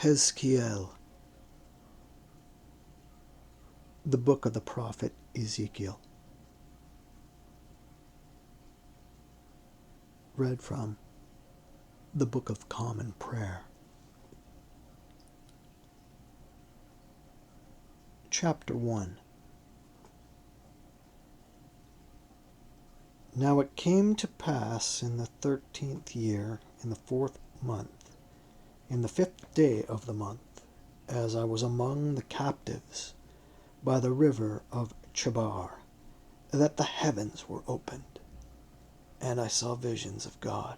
EZEKIEL, the book of the prophet Ezekiel. Read from the Book of Common Prayer. Chapter 1. Now it came to pass in the 13th year, in the 4th month, in the 5th day of the month, as I was among the captives by the river of Chebar, that the heavens were opened, and I saw visions of God.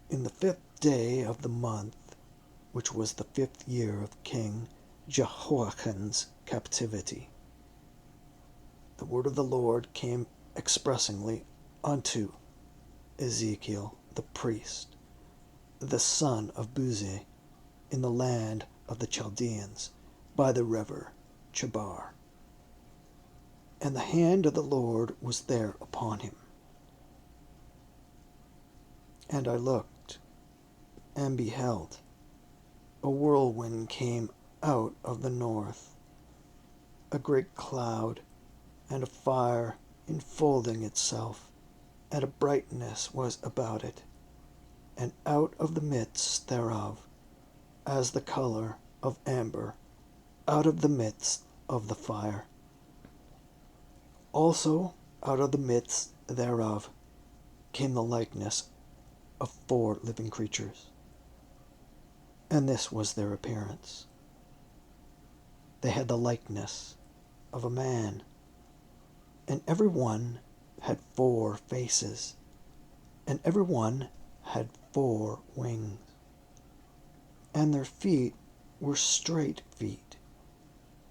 In the 5th day of the month, which was the 5th year of King Jehoiachin's captivity, the word of the Lord came expressingly unto Ezekiel the priest, the son of Buzi, in the land of the Chaldeans, by the river Chebar. And the hand of the Lord was there upon him. And I looked, and beheld, a whirlwind came out of the north, a great cloud, and a fire enfolding itself, and a brightness was about it, and out of the midst thereof, as the color of amber, out of the midst of the fire. Also out of the midst thereof came the likeness of 4 living creatures, and this was their appearance. They had the likeness of a man, and every one had 4 faces, and every one had 4 wings, and their feet were straight feet,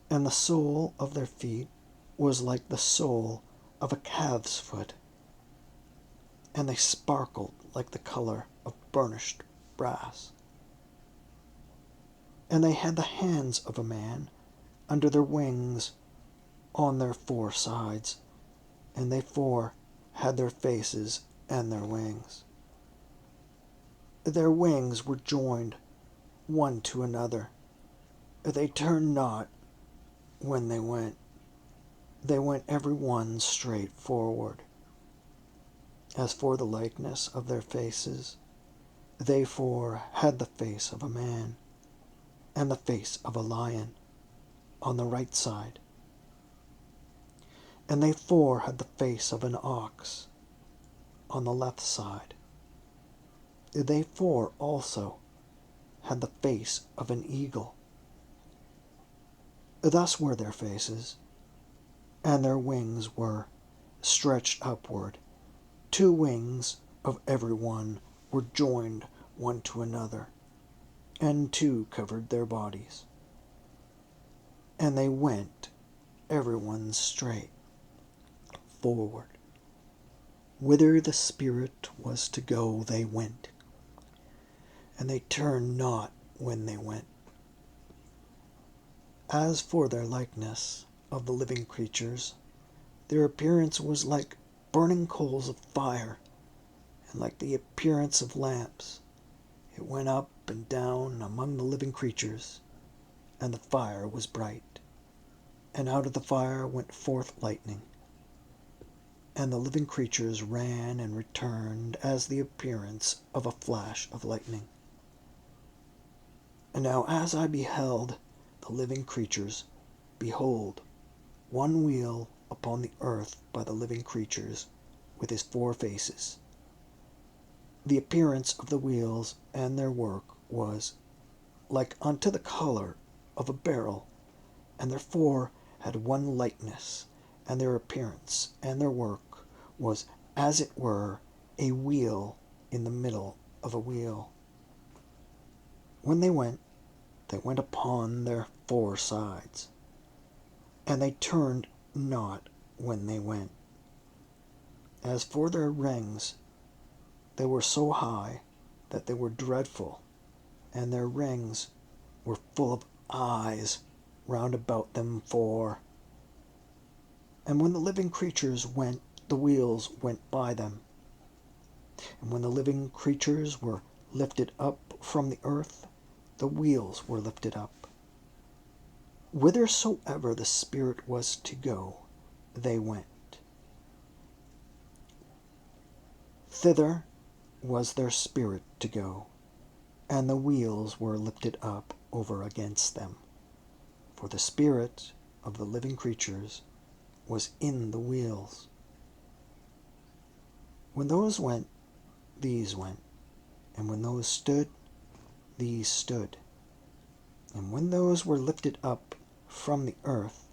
and the sole of their feet was like the sole of a calf's foot, and they sparkled like the color of burnished brass. And they had the hands of a man under their wings on their 4 sides, and they 4 had their faces and their wings. Their wings were joined one to another. They turned not when they went. They went every one straight forward. As for the likeness of their faces, they 4 had the face of a man, and the face of a lion on the right side. And they 4 had the face of an ox on the left side. They 4 also had the face of an eagle. Thus were their faces, and their wings were stretched upward. 2 wings of every one were joined one to another, and 2 covered their bodies. And they went every one straight forward. Whither the Spirit was to go, they went, and they turned not when they went. As for their likeness of the living creatures, their appearance was like burning coals of fire, and like the appearance of lamps. It went up and down among the living creatures, and the fire was bright, and out of the fire went forth lightning. And the living creatures ran and returned as the appearance of a flash of lightning. And now as I beheld the living creatures, behold, one wheel upon the earth by the living creatures, with his 4 faces. The appearance of the wheels and their work was like unto the color of a beryl, and their 4 had one likeness, and their appearance and their work was as it were a wheel in the middle of a wheel. When they went upon their 4 sides, and they turned not when they went. As for their rings, they were so high that they were dreadful, and their rings were full of eyes round about them 4. And when the living creatures went, the wheels went by them. And when the living creatures were lifted up from the earth, the wheels were lifted up. Whithersoever the Spirit was to go, they went. Thither was their spirit to go, and the wheels were lifted up over against them. For the spirit of the living creatures was in the wheels. When those went, these went, and when those stood, these stood. And when those were lifted up from the earth,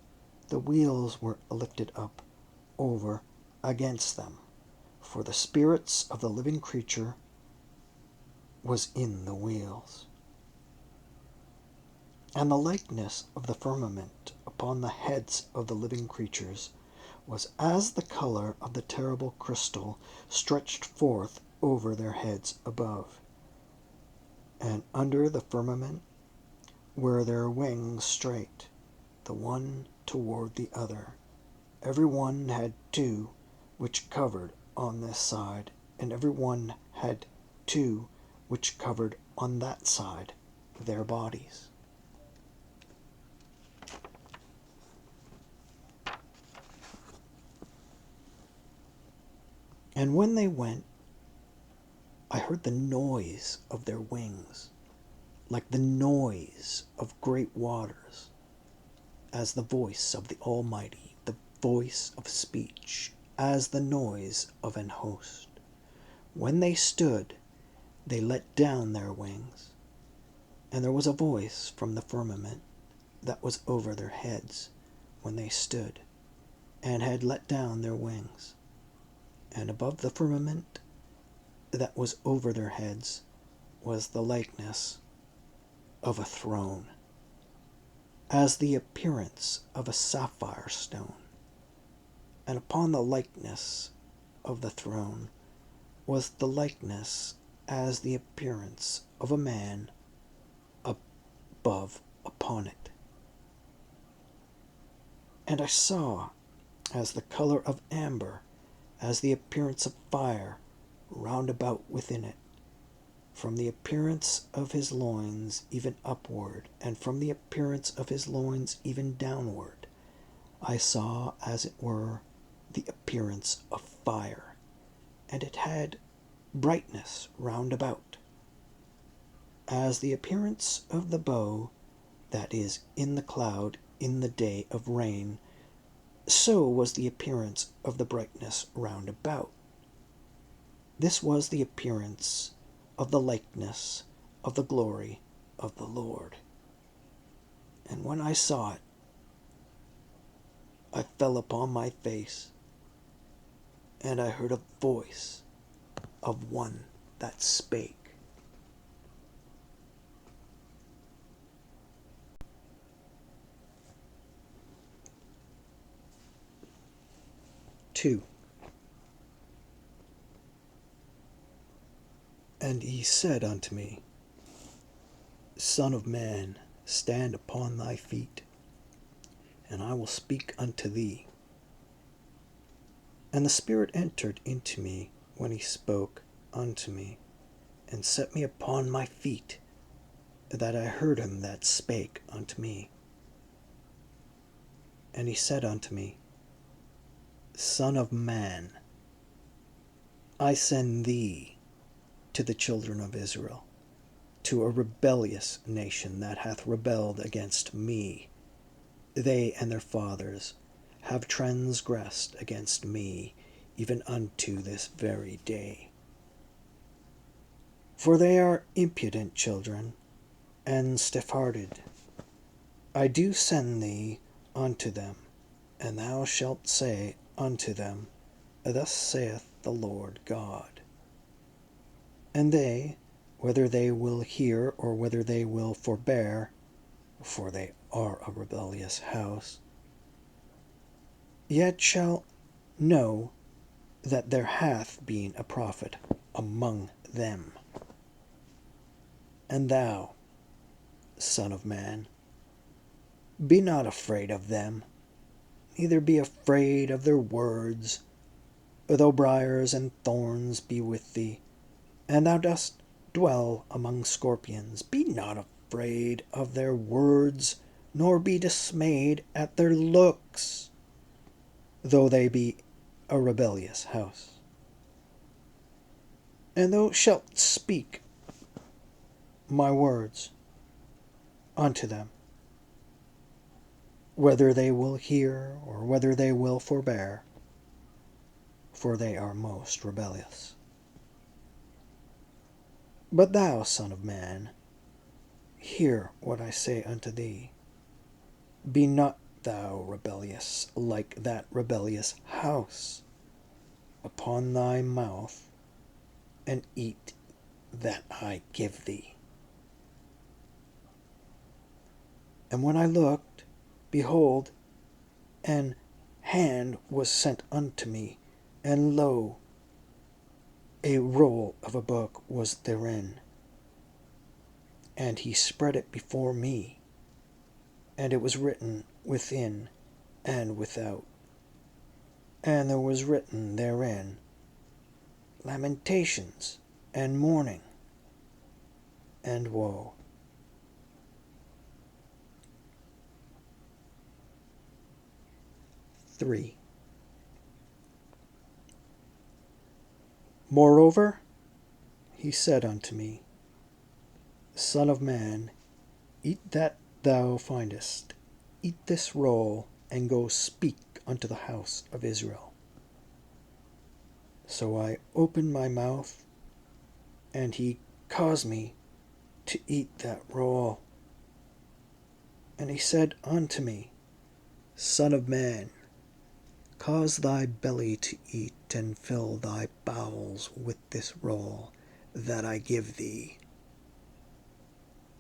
the wheels were lifted up over against them. For the spirits of the living creature was in the wheels. And the likeness of the firmament upon the heads of the living creatures was as the color of the terrible crystal stretched forth over their heads above. And under the firmament were their wings straight, the one toward the other. Every one had two, which covered on this side, and every one had two, which covered on that side, their bodies. And when they went, I heard the noise of their wings, like the noise of great waters, as the voice of the Almighty, the voice of speech, as the noise of an host. When they stood, they let down their wings, and there was a voice from the firmament that was over their heads when they stood, and had let down their wings. And above the firmament that was over their heads was the likeness of a throne, as the appearance of a sapphire stone. And upon the likeness of the throne was the likeness as the appearance of a man above upon it. And I saw as the color of amber, as the appearance of fire round about within it, from the appearance of his loins even upward, and from the appearance of his loins even downward, I saw as it were the appearance of fire, and it had brightness round about, as the appearance of the bow that is in the cloud in the day of rain, so was the appearance of the brightness round about. This was the appearance of the likeness of the glory of the Lord. And when I saw it, I fell upon my face, and I heard a voice of one that spake. Two. And he said unto me, Son of man, stand upon thy feet, and I will speak unto thee. And the Spirit entered into me when he spoke unto me, and set me upon my feet, that I heard him that spake unto me. And he said unto me, Son of man, I send thee to the children of Israel, to a rebellious nation that hath rebelled against me. They and their fathers have transgressed against me, even unto this very day. For they are impudent children, and stiff-hearted. I do send thee unto them, and thou shalt say unto them, Thus saith the Lord God. And they, whether they will hear or whether they will forbear, for they are a rebellious house, yet shall know that there hath been a prophet among them. And thou, Son of man, be not afraid of them, neither be afraid of their words, though briars and thorns be with thee, and thou dost dwell among scorpions. Be not afraid of their words, nor be dismayed at their looks, though they be a rebellious house. And thou shalt speak my words unto them, whether they will hear or whether they will forbear, for they are most rebellious. But thou, Son of man, hear what I say unto thee. Be not thou rebellious like that rebellious house. Upon thy mouth, and eat that I give thee. And when I looked, behold, an hand was sent unto me, and lo, a roll of a book was therein. And he spread it before me, and it was written within and without. And there was written therein lamentations and mourning and woe. Three. Moreover, he said unto me, Son of man, eat that thou findest, eat this roll, and go speak unto the house of Israel. So I opened my mouth, and he caused me to eat that roll. And he said unto me, Son of man, cause thy belly to eat, and fill thy bowels with this roll that I give thee.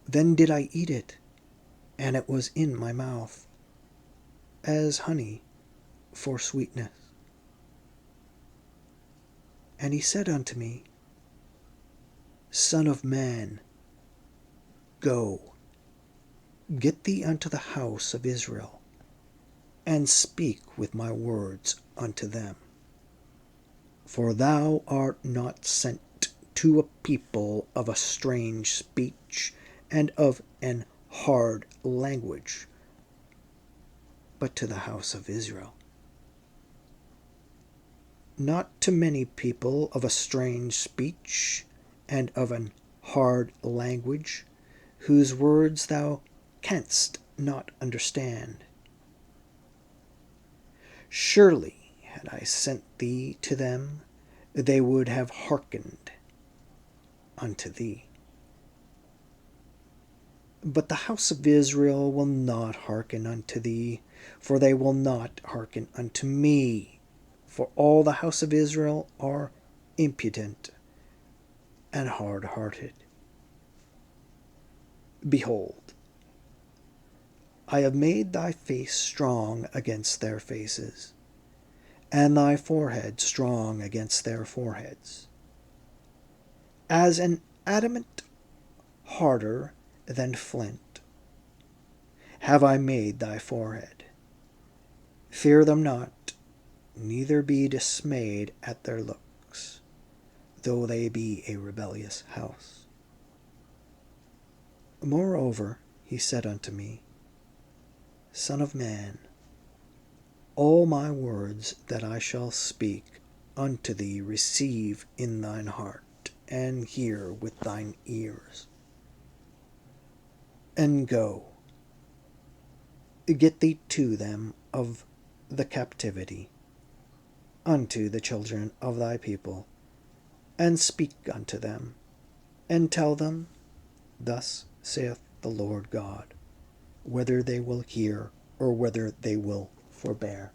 Then did I eat it, and it was in my mouth, as honey for sweetness. And he said unto me, Son of man, go, get thee unto the house of Israel, and speak with my words unto them. For thou art not sent to a people of a strange speech and of an hard language, but to the house of Israel. Not to many people of a strange speech and of an hard language, whose words thou canst not understand. Surely, had I sent thee to them, they would have hearkened unto thee. But the house of Israel will not hearken unto thee, for they will not hearken unto me. For all the house of Israel are impudent and hard-hearted. Behold, I have made thy face strong against their faces, and thy forehead strong against their foreheads. As an adamant harder than flint have I made thy forehead. Fear them not, neither be dismayed at their looks, though they be a rebellious house. Moreover, he said unto me, Son of man, all my words that I shall speak unto thee receive in thine heart, and hear with thine ears. And go, get thee to them of the captivity, unto the children of thy people, and speak unto them, and tell them, Thus saith the Lord God, whether they will hear or whether they will forbear.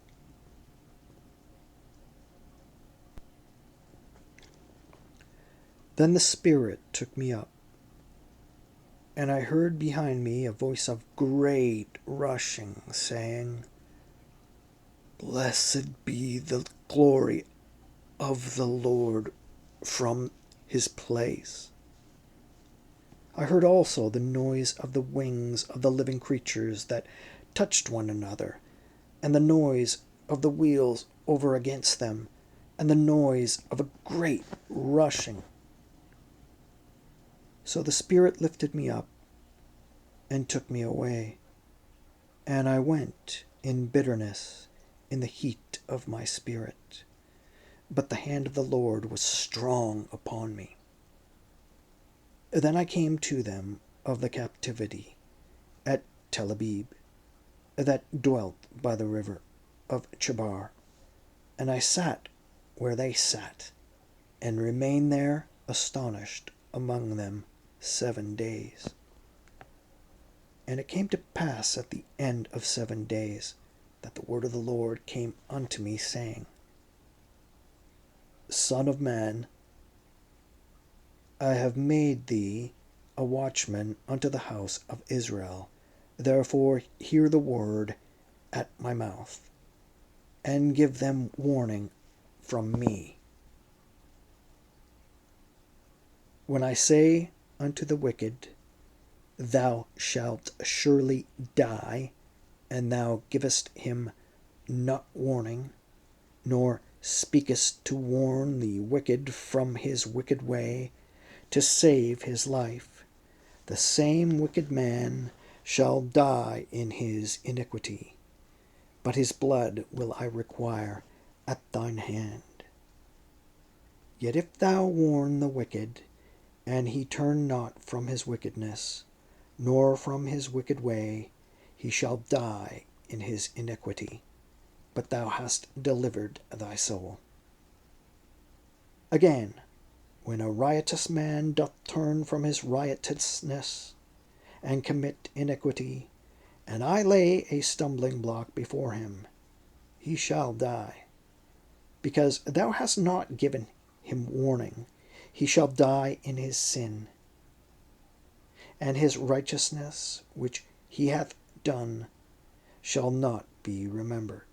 Then the Spirit took me up, and I heard behind me a voice of great rushing, saying, Blessed be the glory of the Lord from his place. I heard also the noise of the wings of the living creatures that touched one another, and the noise of the wheels over against them, and the noise of a great rushing. So the Spirit lifted me up, and took me away. And I went in bitterness in the heat of my spirit. But the hand of the Lord was strong upon me. Then I came to them of the captivity at Tel Abib, that dwelt by the river of Chebar, and I sat where they sat, and remained there astonished among them 7 days. And it came to pass at the end of 7 days that the word of the Lord came unto me, saying, Son of man, I have made thee a watchman unto the house of Israel. Therefore hear the word at my mouth, and give them warning from me. When I say unto the wicked, Thou shalt surely die, and thou givest him not warning, nor speakest to warn the wicked from his wicked way, to save his life, the same wicked man shall die in his iniquity, but his blood will I require at thine hand. Yet if thou warn the wicked, and he turn not from his wickedness, nor from his wicked way, he shall die in his iniquity, but thou hast delivered thy soul. Again, when a riotous man doth turn from his riotousness, and commit iniquity, and I lay a stumbling block before him, he shall die. Because thou hast not given him warning, he shall die in his sin. And his righteousness which he hath done shall not be remembered,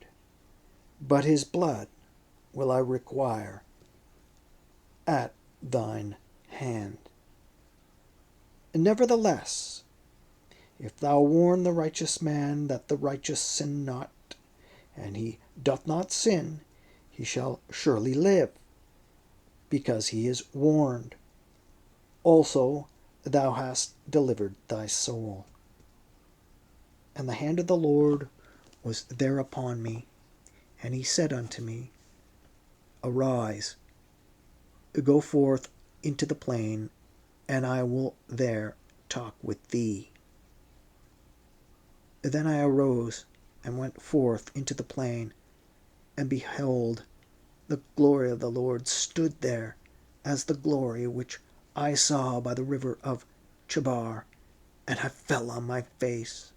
but his blood will I require at thine hand. Nevertheless, if thou warn the righteous man that the righteous sin not, and he doth not sin, he shall surely live, because he is warned. Also thou hast delivered thy soul. And the hand of the Lord was there upon me, and he said unto me, Arise, go forth into the plain, and I will there talk with thee. Then I arose and went forth into the plain, and behold, the glory of the Lord stood there, as the glory which I saw by the river of Chebar, and I fell on my face.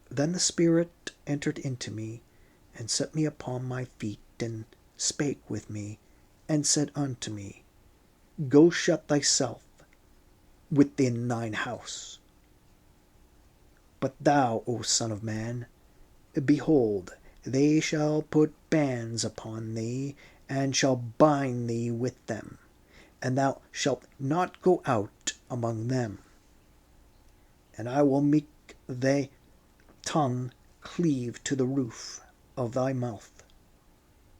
Then the Spirit entered into me, and set me upon my feet, and spake with me, and said unto me, Go shut thyself within thine house. But thou, O Son of man, behold, they shall put bands upon thee, and shall bind thee with them, and thou shalt not go out among them. And I will make thy tongue cleave to the roof of thy mouth,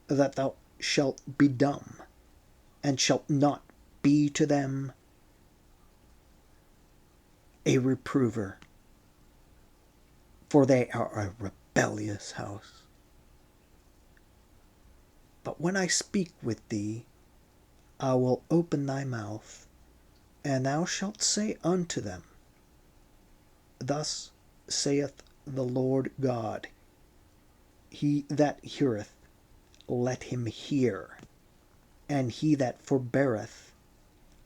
that thou shalt be dumb, and shalt not be to them a reprover, for they are a rebellious house. But when I speak with thee, I will open thy mouth, and thou shalt say unto them, Thus saith the Lord God, He that heareth, let him hear, and he that forbeareth,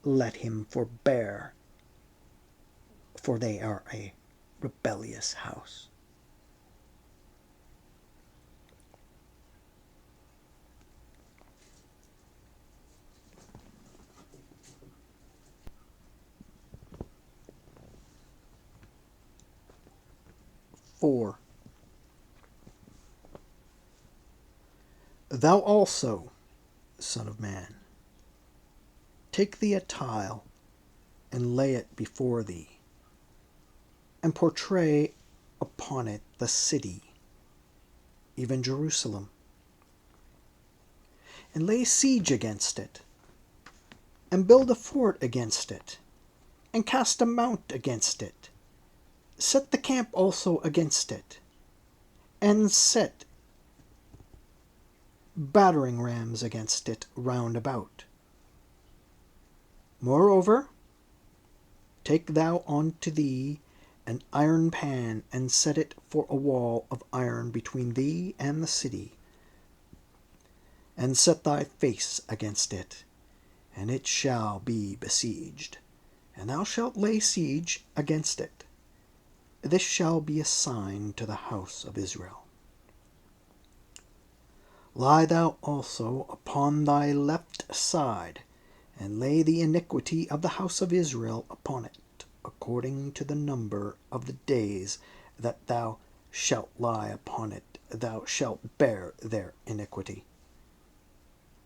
let him forbear, for they are a rebellious house. For thou also, Son of man, take thee a tile, and lay it before thee, and portray upon it the city, even Jerusalem, and lay siege against it, and build a fort against it, and cast a mount against it. Set the camp also against it, and set battering rams against it round about. Moreover, take thou unto thee an iron pan, and set it for a wall of iron between thee and the city, and set thy face against it, and it shall be besieged, and thou shalt lay siege against it. This shall be a sign to the house of Israel. Lie thou also upon thy left side, and lay the iniquity of the house of Israel upon it, according to the number of the days that thou shalt lie upon it, thou shalt bear their iniquity.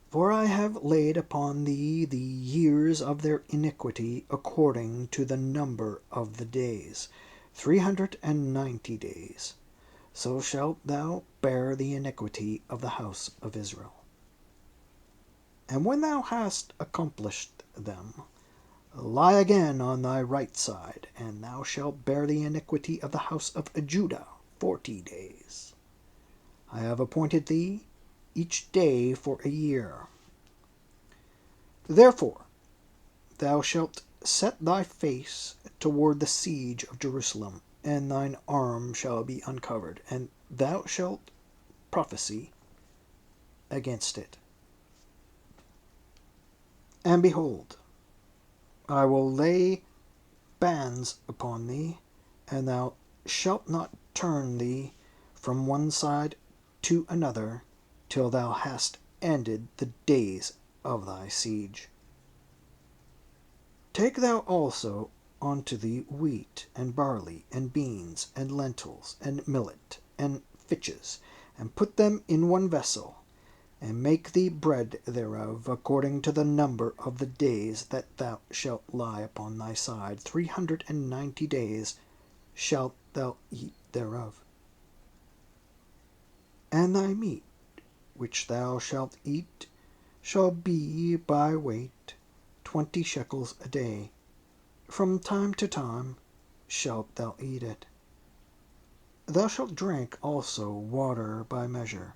For I have laid upon thee the years of their iniquity according to the number of the days, 390 days. So shalt thou bear the iniquity of the house of Israel. And when thou hast accomplished them, lie again on thy right side, and thou shalt bear the iniquity of the house of Judah 40 days. I have appointed thee each day for a year. Therefore thou shalt set thy face toward the siege of Jerusalem, and thine arm shall be uncovered, and thou shalt prophesy against it. And behold, I will lay bands upon thee, and thou shalt not turn thee from one side to another till thou hast ended the days of thy siege. Take thou also unto thee wheat, and barley, and beans, and lentils, and millet, and fitches, and put them in one vessel, and make thee bread thereof, according to the number of the days that thou shalt lie upon thy side. 390 days shalt thou eat thereof. And thy meat, which thou shalt eat, shall be by weight 20 shekels a day. From time to time shalt thou eat it. Thou shalt drink also water by measure,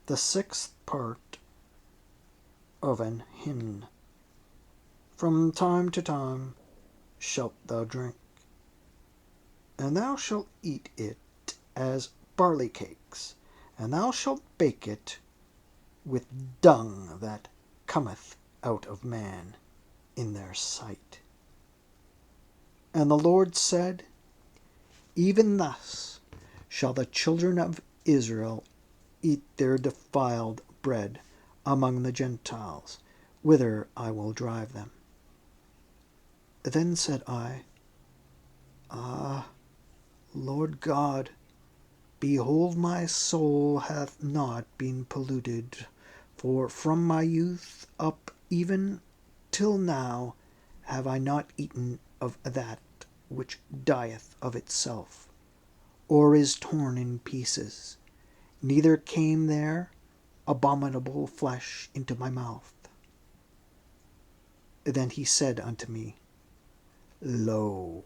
the 6th part of an hin. From time to time shalt thou drink. And thou shalt eat it as barley cakes, and thou shalt bake it with dung that cometh out of man in their sight. And the Lord said, Even thus shall the children of Israel eat their defiled bread among the Gentiles, whither I will drive them. Then said I, Ah, Lord God, behold, my soul hath not been polluted, for from my youth up even till now have I not eaten of that which dieth of itself, or is torn in pieces, neither came there abominable flesh into my mouth. Then he said unto me, Lo,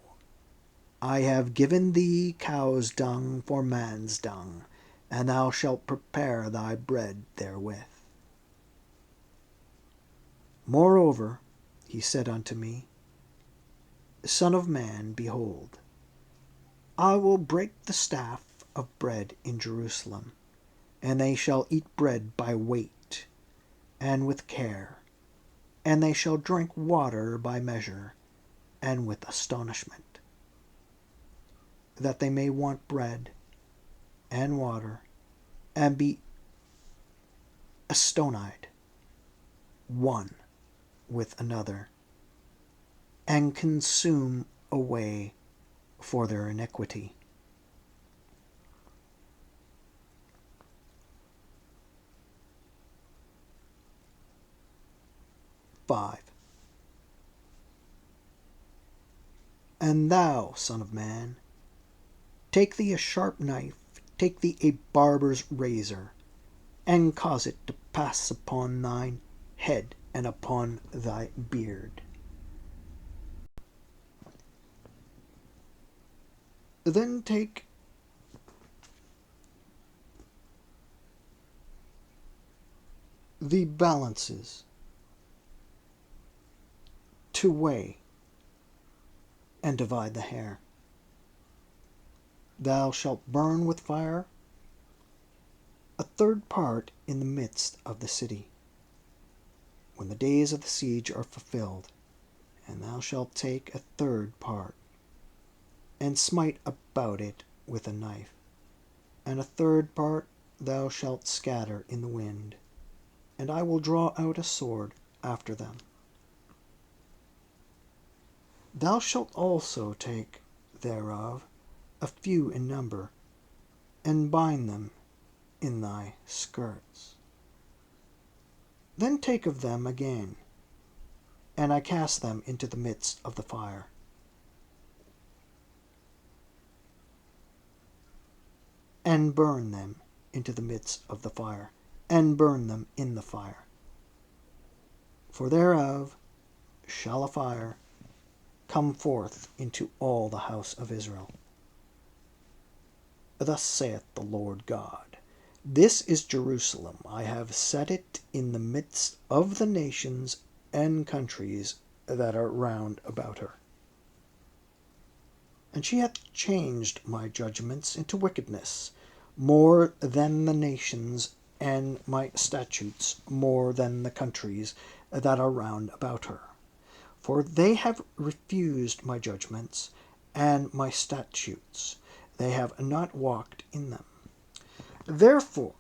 I have given thee cow's dung for man's dung, and thou shalt prepare thy bread therewith. Moreover, he said unto me, Son of man, behold, I will break the staff of bread in Jerusalem, and they shall eat bread by weight, and with care, and they shall drink water by measure, and with astonishment, that they may want bread and water, and be astonied one with another, and consume away for their iniquity. (5) And thou, son of man, take thee a sharp knife, take thee a barber's razor, and cause it to pass upon thine head and upon thy beard. Then take the balances to weigh and divide the hair. Thou shalt burn with fire a third part in the midst of the city, when the days of the siege are fulfilled, and thou shalt take a third part, and smite about it with a knife, and a third part thou shalt scatter in the wind, and I will draw out a sword after them. Thou shalt also take thereof a few in number, and bind them in thy skirts. Then take of them again, and I cast them into the midst of the fire. And burn them into the midst of the fire, and burn them in the fire. For thereof shall a fire come forth into all the house of Israel. Thus saith the Lord God, This is Jerusalem, I have set it in the midst of the nations and countries that are round about her. And she hath changed my judgments into wickedness, more than the nations, and my statutes more than the countries that are round about her. For they have refused my judgments and my statutes, they have not walked in them. Therefore,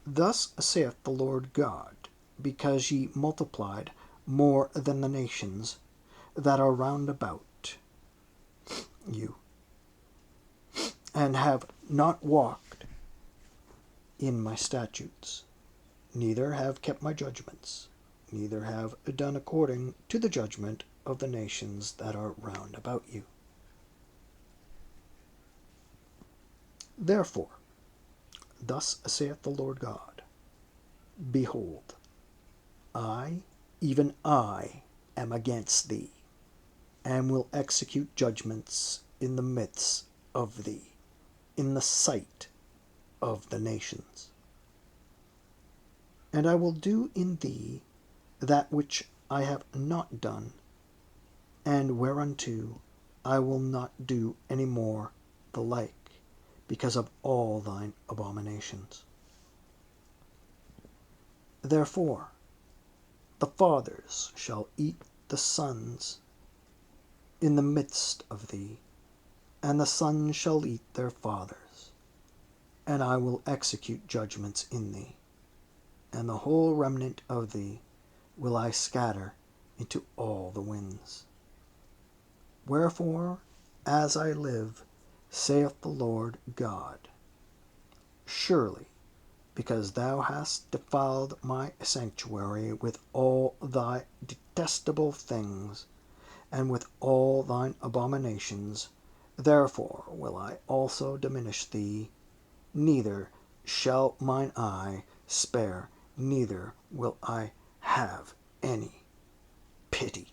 thus saith the Lord God, because ye multiplied more than the nations that are round about you, and have not walked in my statutes, neither have kept my judgments, neither have done according to the judgment of the nations that are round about you. Therefore, thus saith the Lord God, Behold, I, even I, am against thee, and will execute judgments in the midst of thee, in the sight of the nations. And I will do in thee that which I have not done, and whereunto I will not do any more the like, because of all thine abominations. Therefore the fathers shall eat the sons in the midst of thee, and the sons shall eat their fathers, and I will execute judgments in thee, and the whole remnant of thee will I scatter into all the winds. Wherefore, as I live, saith the Lord God, surely, because thou hast defiled my sanctuary with all thy detestable things, and with all thine abominations, therefore will I also diminish thee, neither shall mine eye spare, neither will I have any pity.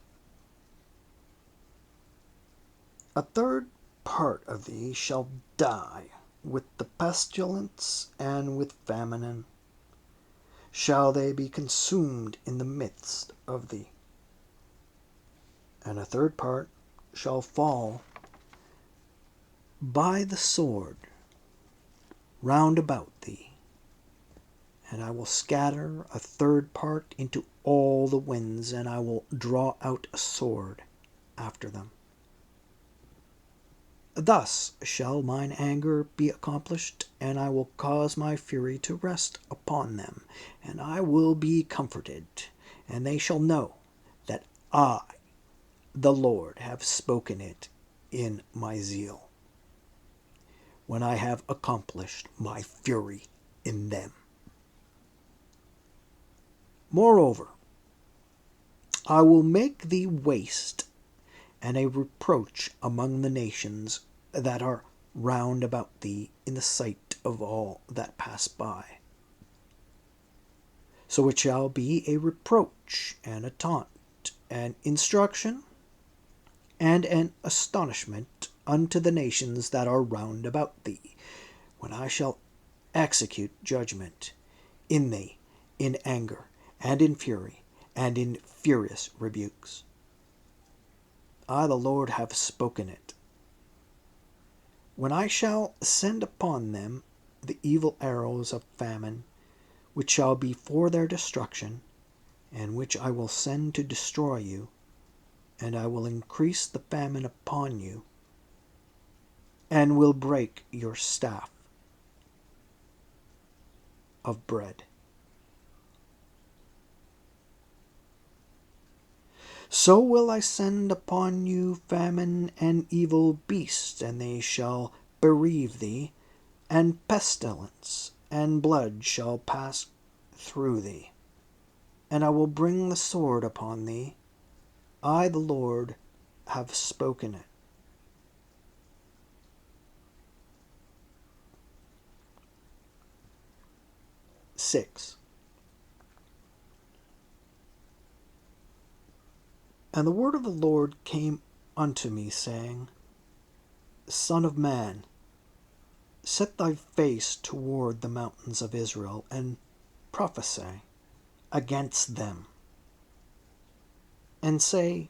A third part of thee shall die with the pestilence, and with famine shall they be consumed in the midst of thee. And a third part shall fall by the sword round about thee, and I will scatter a third part into all the winds, and I will draw out a sword after them. Thus shall mine anger be accomplished, and I will cause my fury to rest upon them, and I will be comforted, and they shall know that I, the Lord, have spoken it in my zeal, when I have accomplished my fury in them. Moreover, I will make thee waste and a reproach among the nations that are round about thee in the sight of all that pass by. So it shall be a reproach and a taunt, and instruction and an astonishment unto the nations that are round about thee, when I shall execute judgment in thee, in anger, and in fury, and in furious rebukes. I, the Lord, have spoken it. When I shall send upon them the evil arrows of famine, which shall be for their destruction, and which I will send to destroy you, and I will increase the famine upon you, and will break your staff of bread. So will I send upon you famine and evil beasts, and they shall bereave thee, and pestilence and blood shall pass through thee. And I will bring the sword upon thee. I, the Lord, have spoken it. Six. And the word of the Lord came unto me, saying, Son of man, set thy face toward the mountains of Israel, and prophesy against them, and say,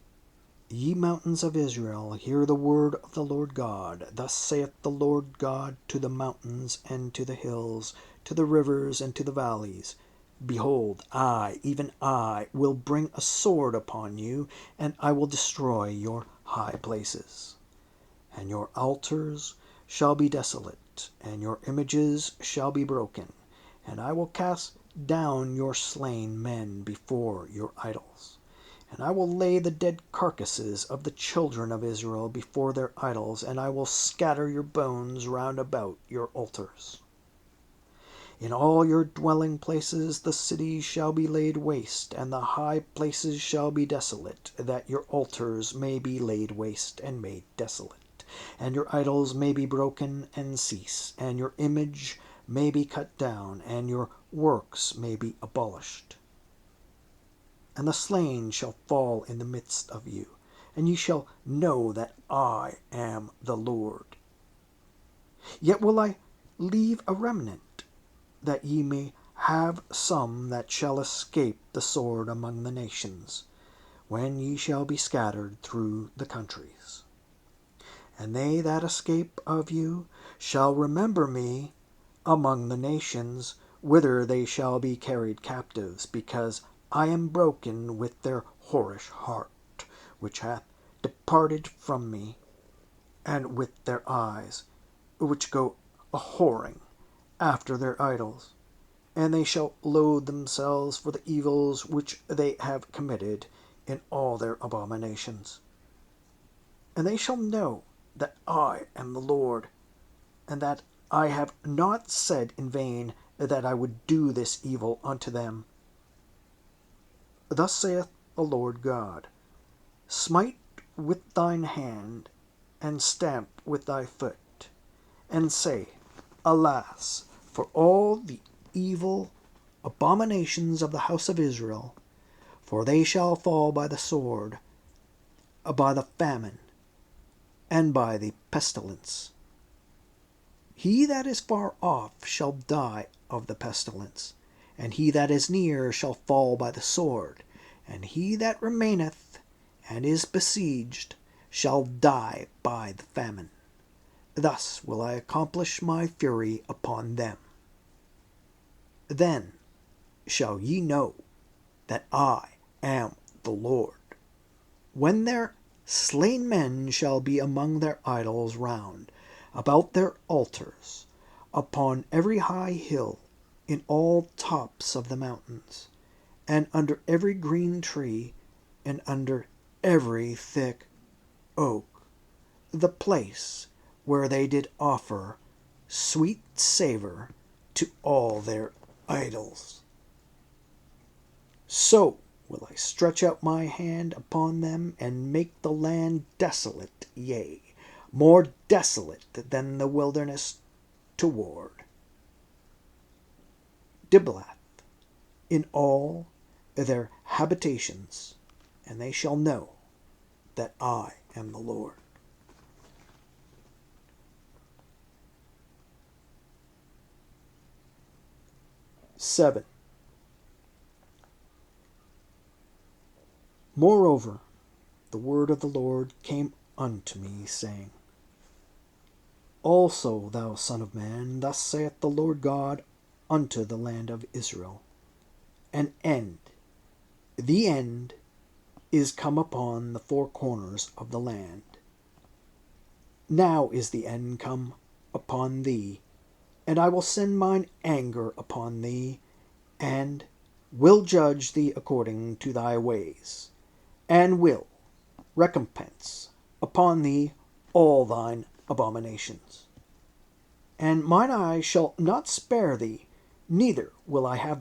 Ye mountains of Israel, hear the word of the Lord God. Thus saith the Lord God to the mountains and to the hills, to the rivers and to the valleys, Behold, I, even I, will bring a sword upon you, and I will destroy your high places. And your altars shall be desolate, and your images shall be broken, and I will cast down your slain men before your idols. And I will lay the dead carcasses of the children of Israel before their idols, and I will scatter your bones round about your altars. In all your dwelling places the cities shall be laid waste, and the high places shall be desolate, that your altars may be laid waste and made desolate, and your idols may be broken and cease, and your image may be cut down, and your works may be abolished. And the slain shall fall in the midst of you, and ye shall know that I am the Lord. Yet will I leave a remnant, that ye may have some that shall escape the sword among the nations, when ye shall be scattered through the countries. And they that escape of you shall remember me among the nations, whither they shall be carried captives, because I am broken with their whorish heart, which hath departed from me, and with their eyes, which go a whoring after their idols. And they shall loathe themselves for the evils which they have committed in all their abominations. And they shall know that I am the Lord, and that I have not said in vain that I would do this evil unto them. Thus saith the Lord God, Smite with thine hand, and stamp with thy foot, and say, Alas, for all the evil abominations of the house of Israel, for they shall fall by the sword, by the famine, and by the pestilence. He that is far off shall die of the pestilence, and he that is near shall fall by the sword, and he that remaineth and is besieged shall die by the famine. Thus will I accomplish my fury upon them. Then shall ye know that I am the Lord, when their slain men shall be among their idols round about their altars, upon every high hill, in all tops of the mountains, and under every green tree, and under every thick oak, the place where they did offer sweet savour to all their idols. So will I stretch out my hand upon them, and make the land desolate, yea, more desolate than the wilderness toward Diblath, in all their habitations, and they shall know that I am the Lord. Seven. Moreover, the word of the Lord came unto me, saying, Also, thou son of man, thus saith the Lord God unto the land of Israel, An end, the end, is come upon the four corners of the land. Now is the end come upon thee, and I will send mine anger upon thee, and will judge thee according to thy ways, and will recompense upon thee all thine abominations. And mine eye shall not spare thee, neither will I have